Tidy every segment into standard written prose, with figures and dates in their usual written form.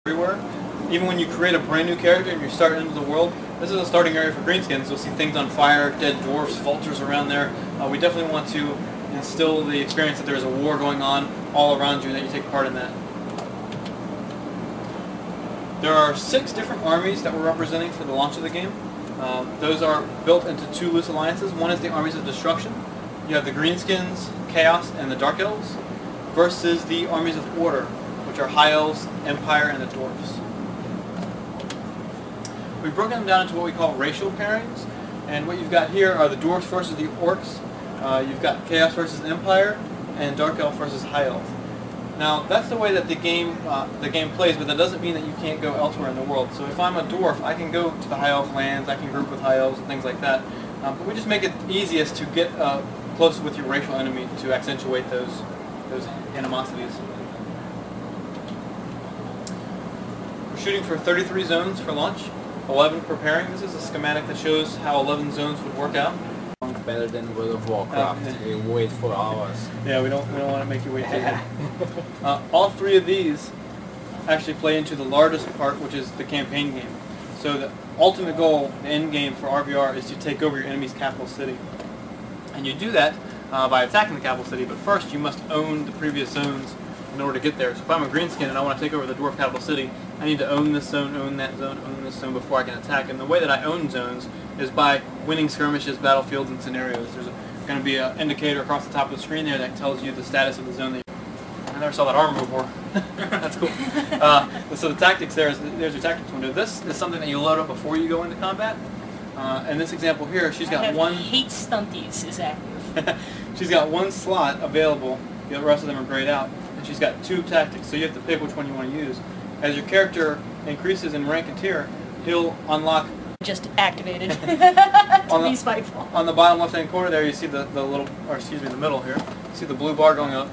everywhere. Even when you create a brand new character and you're starting into the world, this is a starting area for greenskins. You'll see things on fire, dead dwarfs, vultures around there. We definitely want to instill the experience that there's a war going on all around you and that you take part in that. There are 6 different armies that we're representing for the launch of the game. Those are built into 2 loose alliances. One is the armies of destruction. You have the greenskins, chaos, and the dark elves, versus the armies of order, which are high elves, empire, and the dwarfs. We've broken them down into what we call racial pairings, and what you've got here are the dwarfs versus the orcs. You've got chaos versus empire, and dark elf versus high elf. Now that's the way that the game plays, but that doesn't mean that you can't go elsewhere in the world. So if I'm a dwarf, I can go to the high elf lands, I can group with high elves and things like that. But we just make it easiest to get close with your racial enemy to accentuate those animosities. We're shooting for 33 zones for launch, 11 preparing. This is a schematic that shows how 11 zones would work out. Better than World of Warcraft. We wait for hours. Yeah, we don't want to make you wait too long. All 3 of these actually play into the largest part, which is the campaign game. So the ultimate goal, the end game for RVR, is to take over your enemy's capital city. And you do that by attacking the capital city, but first you must own the previous zones in order to get there. So if I'm a greenskin and I want to take over the dwarf capital city, I need to own this zone, own that zone, own this zone before I can attack. And the way that I own zones is by winning skirmishes, battlefields, and scenarios. There's going to be an indicator across the top of the screen there that tells you the status of the zone that you're in. I never saw that armor before. That's cool. So the tactics there's your tactics window. This is something that you load up before you go into combat. In this example here, she's got one... hate stunties is active. She's got 1 slot available. The rest of them are grayed out. And she's got 2 tactics, so you have to pick which one you want to use. As your character increases in rank and tier, he'll unlock... Just activated to be spiteful. On the bottom left-hand corner there, you see the little, or excuse me, the middle here. You see the blue bar going up.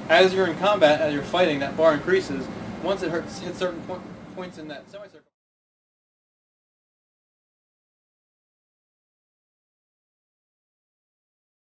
As you're in combat, as you're fighting, that bar increases. Once it hits certain points in that semicircle.